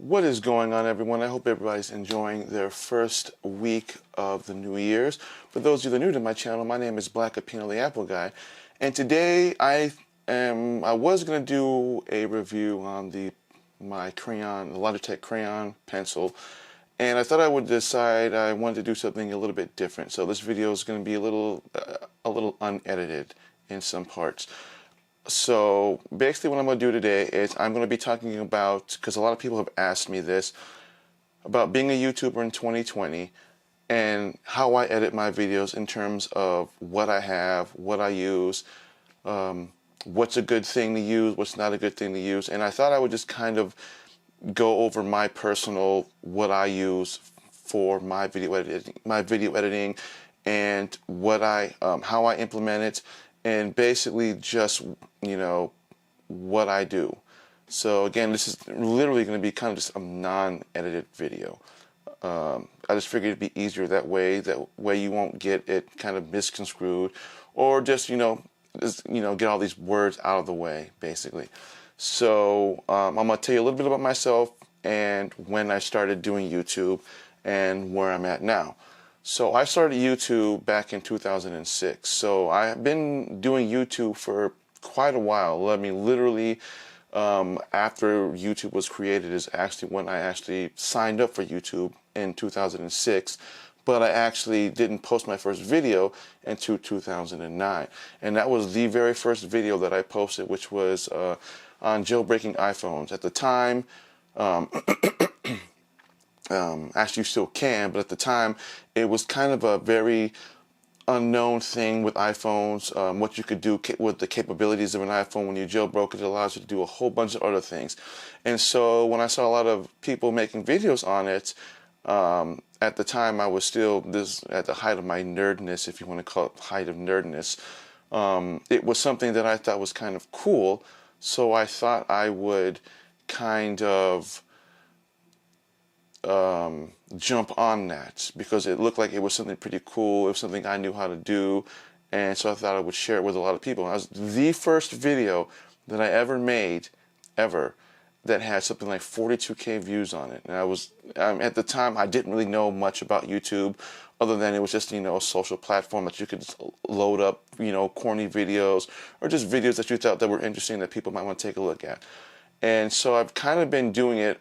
What is going on, everyone? I hope everybody's enjoying their first week of the New Year's. For those of you that are new to my channel, my name is Black Apino the Apple Guy, and today I was going to do a review on my crayon, the Logitech crayon pencil, and I thought I would decide I wanted to do something a little bit different. So this video is going to be a little unedited in some parts. So basically what I'm going to do today is I'm going to be talking about, because a lot of people have asked me this, about being a YouTuber in 2020 and how I edit my videos in terms of what I have, what I use, what's a good thing to use, what's not a good thing to use. And I thought I would just kind of go over my personal, what I use for my video editing and what how I implement it, and basically just, what I do. So again, this is literally going to be kind of just a non-edited video. I just figured it'd be easier that way. That way you won't get it kind of misconstrued, or just, get all these words out of the way, basically. So I'm going to tell you a little bit about myself and when I started doing YouTube and where I'm at now. So I started YouTube back in 2006. So I've been doing YouTube for quite a while. I mean, literally, after YouTube was created is actually when I actually signed up for YouTube in 2006. But I actually didn't post my first video until 2009. And that was the very first video that I posted, which was on jailbreaking iPhones. At the time, actually you still can, but at the time it was kind of a very unknown thing with iPhones, what you could do with the capabilities of an iPhone when you jailbroke it. It allows you to do a whole bunch of other things. And so when I saw a lot of people making videos on it, at the time I was still at the height of my nerdness, if you want to call it height of nerdness. It was something that I thought was kind of cool, so I thought I would kind of jump on that because it looked like it was something pretty cool. It was something I knew how to do, and so I thought I would share it with a lot of people. And that was the first video that I ever made, that had something like 42K views on it. And I was, at the time, I didn't really know much about YouTube, other than it was just, a social platform that you could just load up, corny videos, or just videos that you thought that were interesting that people might want to take a look at. And so I've kind of been doing it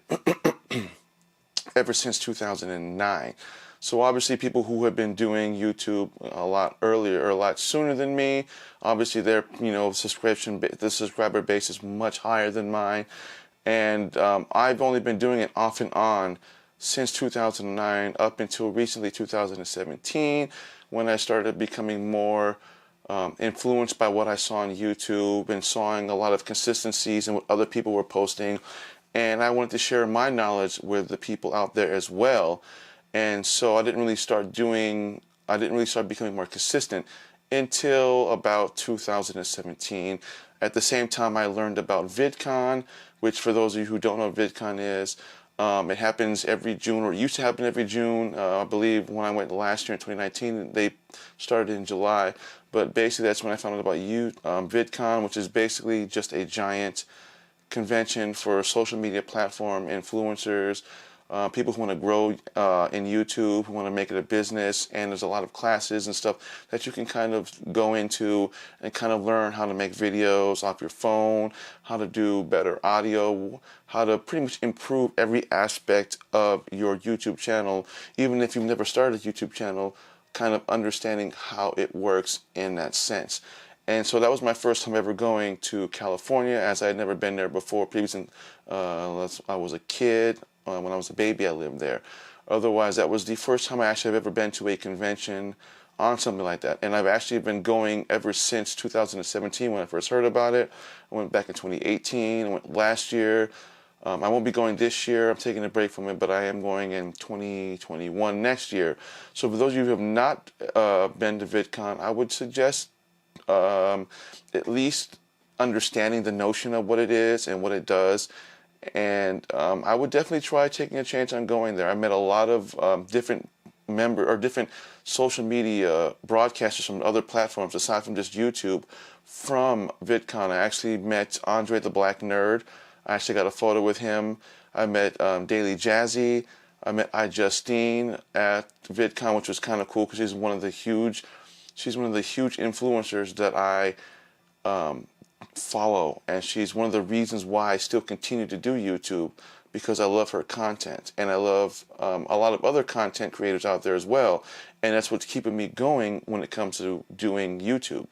ever since 2009. So obviously people who have been doing YouTube a lot earlier or a lot sooner than me, obviously their the subscriber base is much higher than mine. And I've only been doing it off and on since 2009 up until recently 2017, when I started becoming more influenced by what I saw on YouTube and saw a lot of consistencies in what other people were posting. And I wanted to share my knowledge with the people out there as well. And so I didn't really start becoming more consistent until about 2017. At the same time, I learned about VidCon, which, for those of you who don't know what VidCon is, it happens every June, or it used to happen every June. I believe when I went last year in 2019, they started in July. But basically, that's when I found out about VidCon, which is basically just a giant convention for social media platform influencers, people who want to grow in YouTube, who want to make it a business. And there's a lot of classes and stuff that you can kind of go into and kind of learn how to make videos off your phone, how to do better audio, how to pretty much improve every aspect of your YouTube channel, even if you've never started a YouTube channel, kind of understanding how it works in that sense. And so that was my first time ever going to California, as I had never been there before. Previously, I was a kid. When I was a baby, I lived there. Otherwise, that was the first time I actually have ever been to a convention on something like that. And I've actually been going ever since 2017 when I first heard about it. I went back in 2018. I went last year. I won't be going this year. I'm taking a break from it, but I am going in 2021 next year. So for those of you who have not been to VidCon, I would suggest at least understanding the notion of what it is and what it does. And I would definitely try taking a chance on going there. I met a lot of different social media broadcasters from other platforms aside from just YouTube from VidCon. I actually met Andre the Black Nerd. I actually got a photo with him. I met Daily Jazzy. I met iJustine at VidCon, which was kind of cool because she's one of the huge influencers that I follow, and she's one of the reasons why I still continue to do YouTube, because I love her content, and I love a lot of other content creators out there as well, and that's what's keeping me going when it comes to doing YouTube.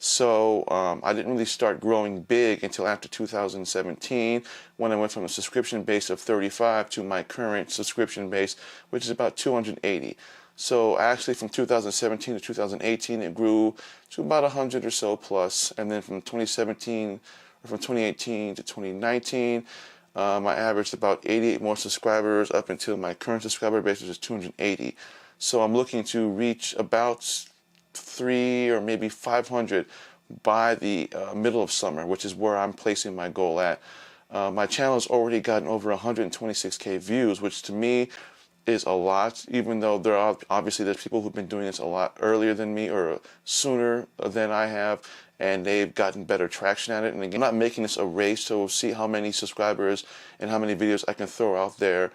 So I didn't really start growing big until after 2017, when I went from a subscription base of 35 to my current subscription base, which is about 280. So actually from 2017 to 2018, it grew to about 100 or so plus, and then from 2017 or from 2018 to 2019, I averaged about 88 more subscribers up until my current subscriber base, which is 280. So I'm looking to reach about 3 or maybe 500 by the middle of summer, which is where I'm placing my goal at. My channel has already gotten over 126K views, which to me is a lot, even though there are obviously there's people who've been doing this a lot earlier than me or sooner than I have, and they've gotten better traction at it. And again, I'm not making this a race to see how many subscribers and how many videos I can throw out there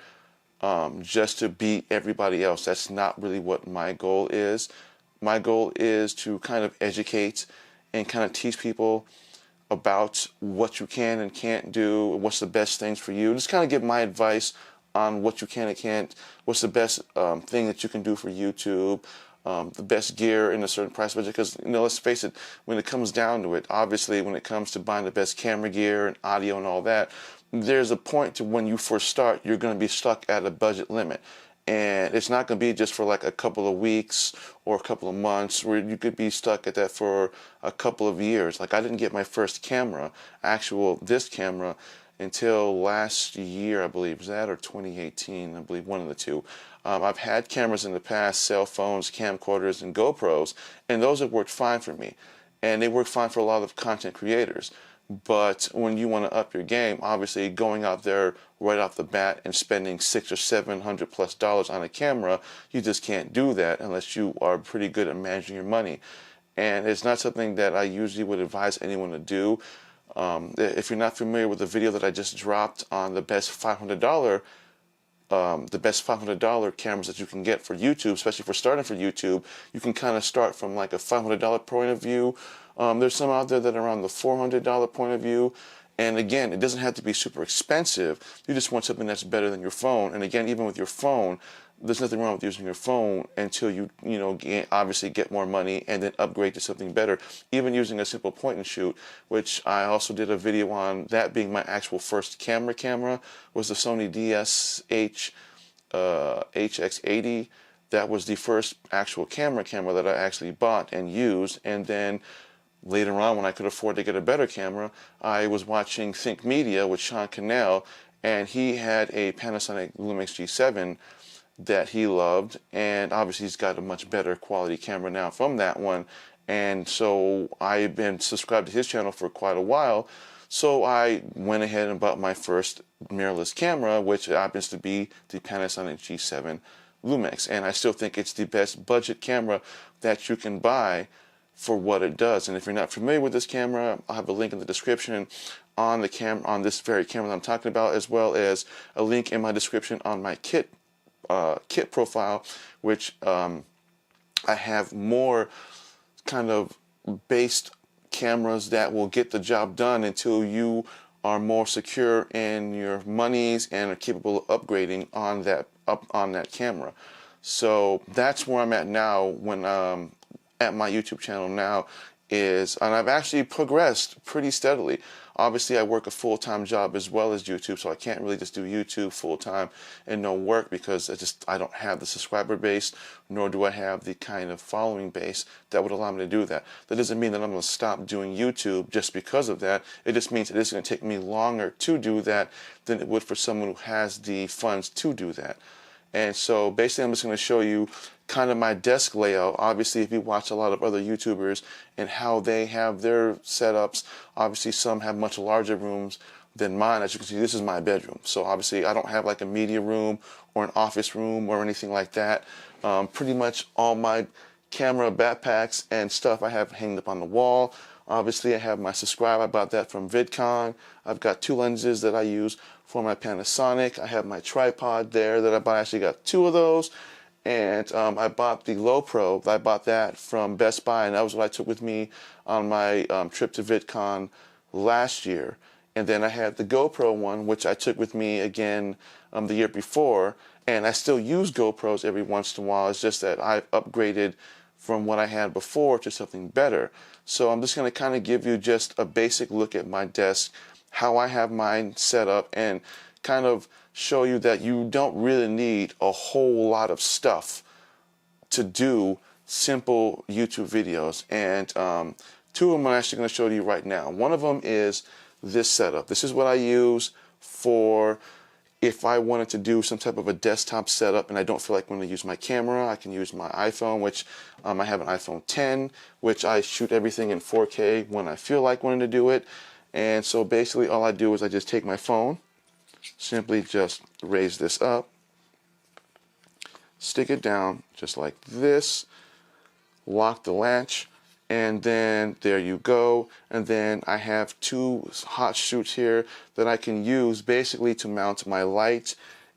just to beat everybody else. That's not really what my goal is. My goal is to kind of educate and kind of teach people about what you can and can't do, what's the best things for you. Just kind of give my advice on what you can and can't, what's the best thing that you can do for YouTube, the best gear in a certain price budget. Because, you know, let's face it, when it comes down to it, obviously when it comes to buying the best camera gear and audio and all that, there's a point to when you first start, you're going to be stuck at a budget limit. And it's not going to be just for like a couple of weeks or a couple of months, where you could be stuck at that for a couple of years. Like, I didn't get my first camera, this camera, until last year, I believe. Was that or 2018? I believe one of the two. I've had cameras in the past, cell phones, camcorders, and GoPros, and those have worked fine for me. And they work fine for a lot of content creators. But when you want to up your game, obviously going out there right off the bat and spending $600 or $700+ on a camera, you just can't do that unless you are pretty good at managing your money. And it's not something that I usually would advise anyone to do. If you're not familiar with the video that I just dropped on the best $500 cameras that you can get for YouTube, especially for starting for YouTube, you can kind of start from like a $500 point of view. There's some out there that are around the $400 point of view. And again, it doesn't have to be super expensive. You just want something that's better than your phone. And again, even with your phone, there's nothing wrong with using your phone until you obviously get more money and then upgrade to something better. Even using a simple point and shoot, which I also did a video on, that being my actual first camera, was the Sony DSH HX80. That was the first actual camera that I actually bought and used. And then later on, when I could afford to get a better camera, I was watching Think Media with Sean Cannell, and he had a Panasonic Lumix G7 that he loved, and obviously he's got a much better quality camera now from that one. And so I've been subscribed to his channel for quite a while, so I went ahead and bought my first mirrorless camera, which happens to be the Panasonic G7 Lumix, and I still think it's the best budget camera that you can buy for what it does. And if you're not familiar with this camera, I'll have a link in the description on this very camera that I'm talking about, as well as a link in my description on my kit profile, which I have more kind of based cameras that will get the job done until you are more secure in your monies and are capable of upgrading on that camera. So that's where I'm at now when at my YouTube channel now and I've actually progressed pretty steadily. Obviously, I work a full-time job as well as YouTube, so I can't really just do YouTube full-time and no work, because I don't have the subscriber base, nor do I have the kind of following base that would allow me to do that. That doesn't mean that I'm going to stop doing YouTube just because of that. It just means that it's going to take me longer to do that than it would for someone who has the funds to do that. And so basically I'm just going to show you kind of my desk layout. Obviously, if you watch a lot of other YouTubers and how they have their setups, obviously some have much larger rooms than mine. As you can see, this is my bedroom. So obviously I don't have like a media room or an office room or anything like that. Pretty much all my camera backpacks and stuff I have hanged up on the wall. Obviously I have my Subscribe. I bought that from VidCon. I've got 2 lenses that I use for my Panasonic. I have my tripod there that I bought. I actually got 2 of those. And I bought the GoPro. I bought that from Best Buy, and that was what I took with me on my trip to VidCon last year. And then I had the GoPro one, which I took with me again the year before. And I still use GoPros every once in a while. It's just that I've upgraded from what I had before to something better. So I'm just going to kind of give you just a basic look at my desk, how I have mine set up, and kind of show you that you don't really need a whole lot of stuff to do simple YouTube videos. And 2 of them I'm actually going to show you right now. One of them is this setup. This is what I use for if I wanted to do some type of a desktop setup and I don't feel like I'm going to use my camera. I can use my iPhone, which I have an iPhone 10, which I shoot everything in 4K when I feel like wanting to do it. And so basically all I do is I just take my phone, simply just raise this up, stick it down just like this, lock the latch, and then there you go. And then I have 2 hot shoots here that I can use basically to mount my light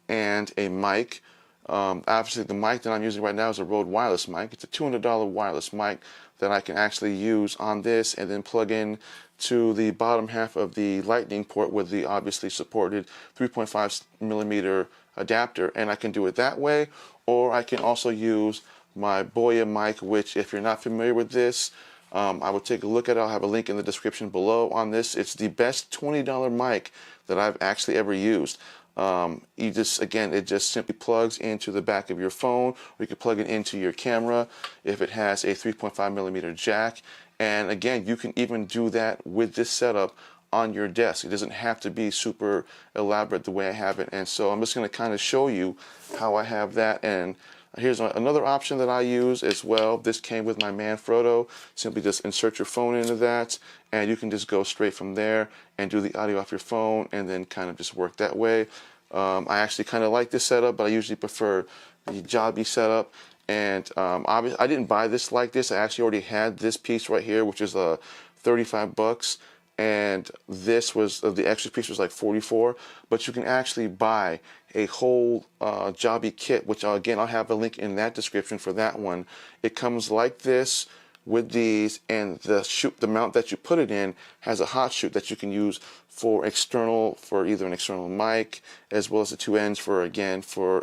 and a mic. Obviously the mic that I'm using right now is a Rode wireless mic. It's a $200 wireless mic that I can actually use on this and then plug in to the bottom half of the lightning port with the obviously supported 3.5 millimeter adapter, and I can do it that way, or I can also use my Boya mic, which if you're not familiar with this, I will take a look at it. I'll have a link in the description below on this. It's the best $20 mic that I've actually ever used. It just simply plugs into the back of your phone, or you can plug it into your camera if it has a 3.5 millimeter jack. And again, you can even do that with this setup on your desk. It doesn't have to be super elaborate the way I have it. And so I'm just going to kind of show you how I have that. And here's another option that I use as well. This came with my Manfrotto. Simply just insert your phone into that, and you can just go straight from there and do the audio off your phone and then kind of just work that way. I actually kind of like this setup, but I usually prefer the Joby setup. And obviously, I didn't buy this like this. I actually already had this piece right here, which is $35. And this was the extra piece was like 44. But you can actually buy a whole Joby kit, which again I'll have a link in that description for that one. It comes like this with these, and the mount that you put it in has a hot shoot that you can use for either an external mic, as well as the 2 ends for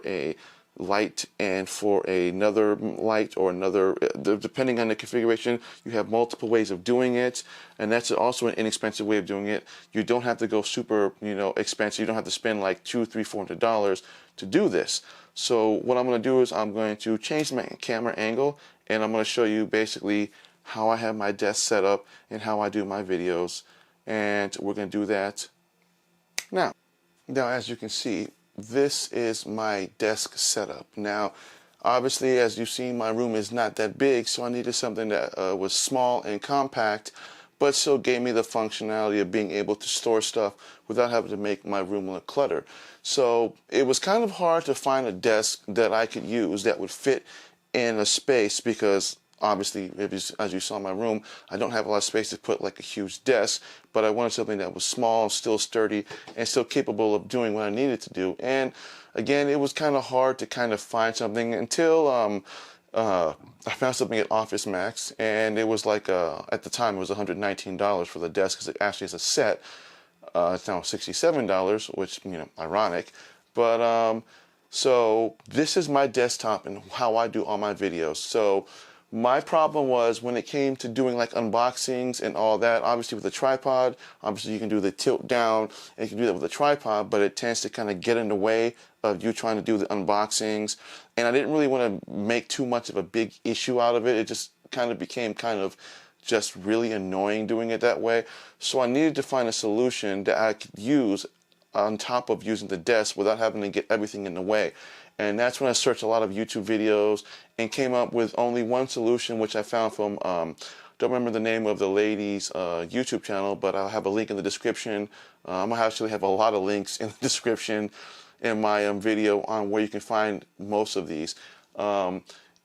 a light and for another light, or another, depending on the configuration. You have multiple ways of doing it, and that's also an inexpensive way of doing it. You don't have to go super expensive. You don't have to spend like $200, $300, $400 to do this. So what I'm going to do is I'm going to change my camera angle, and I'm going to show you basically how I have my desk set up and how I do my videos, and we're going to do that now. As you can see, this is my desk setup. Now, obviously, as you've seen, my room is not that big, so I needed something that was small and compact, but still gave me the functionality of being able to store stuff without having to make my room look cluttered. So it was kind of hard to find a desk that I could use that would fit in a space, because obviously, as you saw in my room, I don't have a lot of space to put like a huge desk, but I wanted something that was small, still sturdy, and still capable of doing what I needed to do. And again, it was kind of hard to kind of find something until I found something at Office Max, and it was like, at the time, it was $119 for the desk, because it actually is a set. It's now $67, which, ironic. But, so this is my desktop and how I do all my videos. So my problem was when it came to doing like unboxings and all that, obviously with a tripod, obviously you can do the tilt down and you can do that with a tripod, but it tends to kind of get in the way of you trying to do the unboxings. And I didn't really want to make too much of a big issue out of it. It just kind of became just really annoying doing it that way. So I needed to find a solution that I could use on top of using the desk without having to get everything in the way. And that's when I searched a lot of YouTube videos and came up with only one solution, which I found from, don't remember the name of the lady's YouTube channel, but I'll have a link in the description. I'm going to actually have a lot of links in the description in my video on where you can find most of these.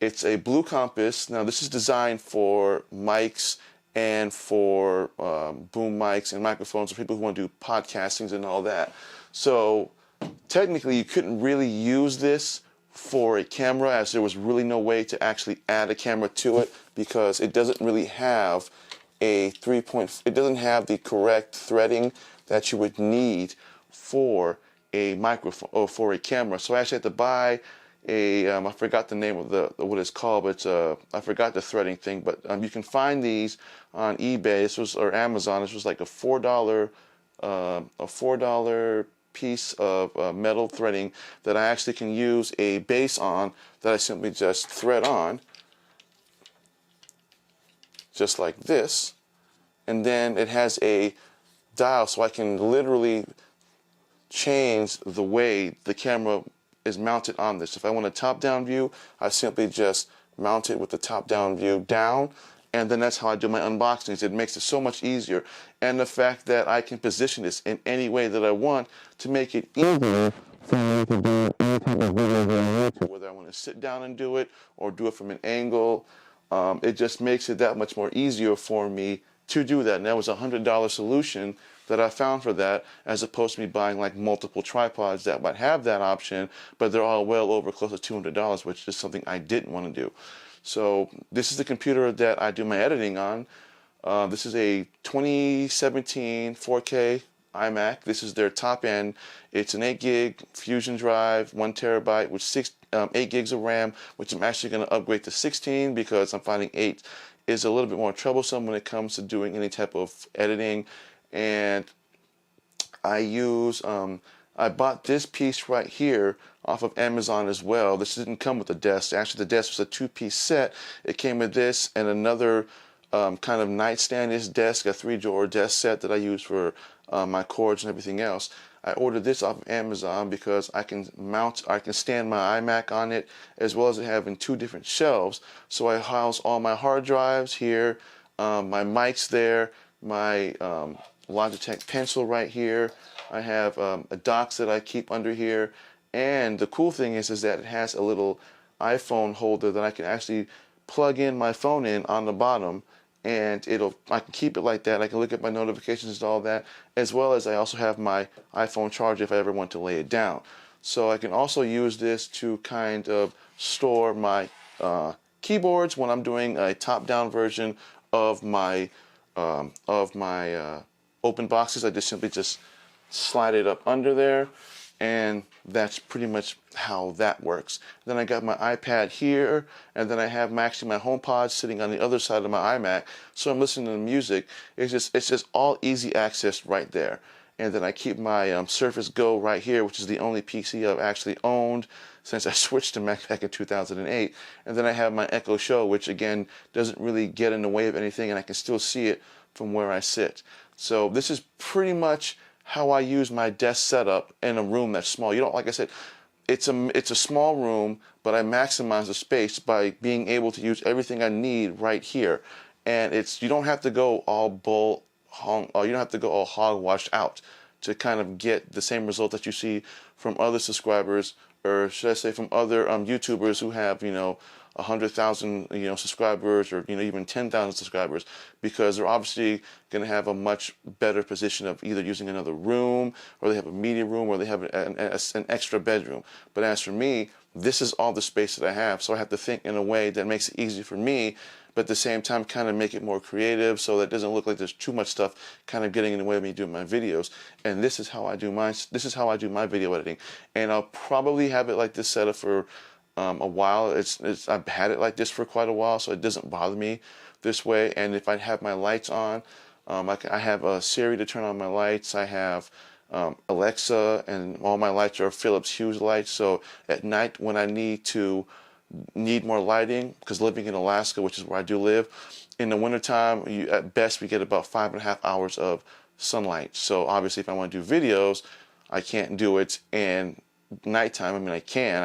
It's a Blue Compass. Now this is designed for mics and for boom mics and microphones for people who want to do podcastings and all that. So technically you couldn't really use this for a camera, as there was really no way to actually add a camera to it, because it doesn't really have a it doesn't have the correct threading that you would need for a microphone or for a camera. So I actually had to buy a I forgot the name of what it's called, but I forgot the threading thing. But you can find these on eBay. This was, or Amazon. This was like a $4 piece of metal threading that I actually can use a base on, that I simply just thread on, just like this, and then it has a dial, so I can literally change the way the camera is mounted on this. If I want a top-down view, I simply just mount it with the top-down view down, and then that's how I do my unboxings. It makes it so much easier. And the fact that I can position this in any way that I want to make it easier for me to do any type of videos that I want to, whether I want to sit down and do it or do it from an angle. It just makes it that much more easier for me to do that. And that was a $100 solution that I found for that, as opposed to me buying like multiple tripods that might have that option, but they're all well over close to $200, which is something I didn't want to do. So this is the computer that I do my editing on. This is a 2017 4K iMac. This is their top end. It's an 8 gig Fusion drive, 1 terabyte with 8 gigs of RAM, which I'm actually going to upgrade to 16 because I'm finding 8 is a little bit more troublesome when it comes to doing any type of editing. And I use, I bought this piece right here off of Amazon as well. This didn't come with the desk. Actually, the desk was a 2-piece set. It came with this and another kind of nightstand-ish desk, a 3-drawer desk set that I use for my cords and everything else. I ordered this off of Amazon because I can stand my iMac on it, as well as having 2 different shelves. So I house all my hard drives here, my mics there, my Logitech pencil right here. I have a docks that I keep under here, and the cool thing is that it has a little iPhone holder that I can actually plug in my phone in on the bottom, and I can keep it like that. I can look at my notifications and all that, as well as I also have my iPhone charger if I ever want to lay it down. So I can also use this to kind of store my keyboards when I'm doing a top-down version of my open boxes. I just simply slide it up under there, and that's pretty much how that works. Then I got my iPad here, and then I have actually my HomePod sitting on the other side of my iMac, so I'm listening to music. It's just all easy access right there. And then I keep my Surface Go right here, which is the only PC I've actually owned since I switched to Mac back in 2008. And then I have my Echo Show, which again doesn't really get in the way of anything, and I can still see it from where I sit. So this is pretty much how I use my desk setup in a room that's small. You don't, like I said, it's a small room, but I maximize the space by being able to use everything I need right here. And you don't have to go all you don't have to go all hogwashed out to kind of get the same result that you see from other subscribers, or should I say from other YouTubers who have 100,000 subscribers, or even 10,000 subscribers, because they're obviously going to have a much better position of either using another room, or they have a media room, or they have an extra bedroom. But as for me, this is all the space that I have, so I have to think in a way that makes it easy for me, but at the same time kind of make it more creative, so that it doesn't look like there's too much stuff kind of getting in the way of me doing my videos. And this is how I do my video editing. And I'll probably have it like this set up for a while. I've had it like this for quite a while, so it doesn't bother me this way. And if I have my lights on, I have a Siri to turn on my lights. I have Alexa, and all my lights are Philips Hue lights. So at night when I need more lighting, because living in Alaska, which is where I do live, in the wintertime, at best we get about 5.5 hours of sunlight. So obviously if I want to do videos, I can't do it in nighttime. I mean, I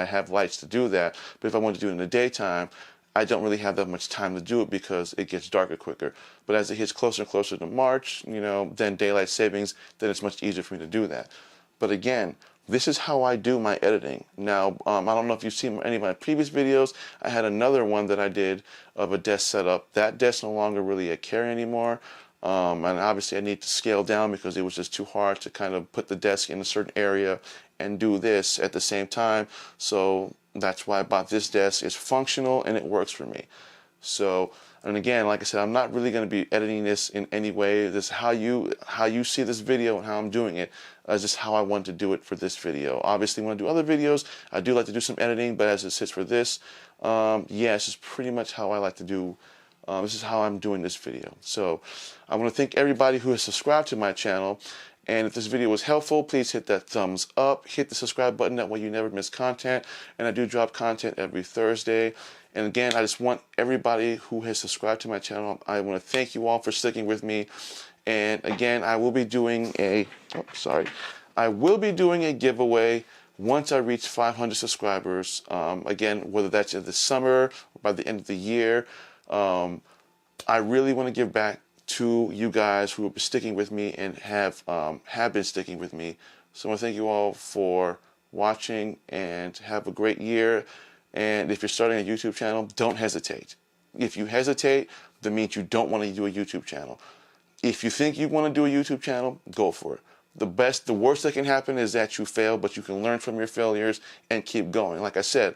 have lights to do that, but if I want to do it in the daytime, I don't really have that much time to do it because it gets darker quicker. But as it gets closer and closer to March, then daylight savings, then it's much easier for me to do that. But again, this is how I do my editing. Now, I don't know if you've seen any of my previous videos. I had another one that I did of a desk setup. That desk no longer really a carry anymore. And obviously I need to scale down because it was just too hard to kind of put the desk in a certain area and do this at the same time. So that's why I bought this desk. It's functional and it works for me. So, and again, like I said, I'm not really going to be editing this in any way. This is how you see this video and how I'm doing it. Just how I want to do it for this video. Obviously, when I do other videos, I do like to do some editing, but as it sits for this, yeah, this is pretty much how I like to do. This is how I'm doing this video. So, I want to thank everybody who has subscribed to my channel. And if this video was helpful, please hit that thumbs up, hit the subscribe button, that way you never miss content. And I do drop content every Thursday. And again, I just want everybody who has subscribed to my channel, I want to thank you all for sticking with me. And again, I will be doing a giveaway once I reach 500 subscribers. Again, whether that's in the summer or by the end of the year. I really want to give back to you guys who have been sticking with me and have been sticking with me. So I want to thank you all for watching and have a great year. And if you're starting a YouTube channel, don't hesitate. If you hesitate, that means you don't want to do a YouTube channel. If you think you want to do a YouTube channel, go for it. The worst that can happen is that you fail, but you can learn from your failures and keep going. Like I said,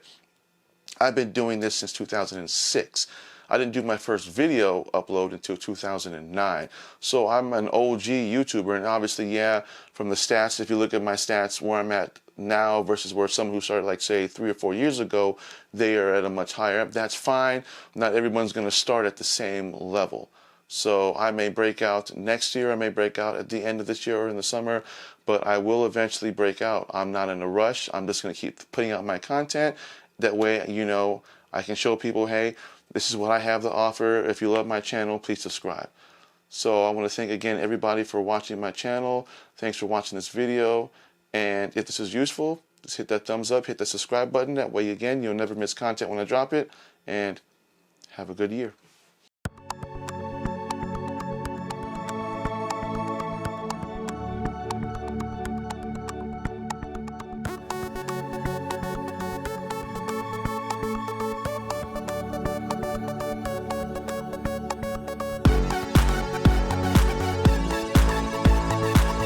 I've been doing this since 2006. I didn't do my first video upload until 2009. So I'm an OG YouTuber, and obviously, yeah, from the stats, if you look at my stats, where I'm at now versus where someone who started, like, say, 3 or 4 years ago, they are at a much higher. That's fine. Not everyone's going to start at the same level. So I may break out next year, I may break out at the end of this year or in the summer, but I will eventually break out. I'm not in a rush. I'm just going to keep putting out my content. That way, you know, I can show people, hey, this is what I have to offer. If you love my channel, please subscribe. So I want to thank again everybody for watching my channel. Thanks for watching this video. And if this is useful, just hit that thumbs up, hit the subscribe button. That way, again, you'll never miss content when I drop it. And have a good year.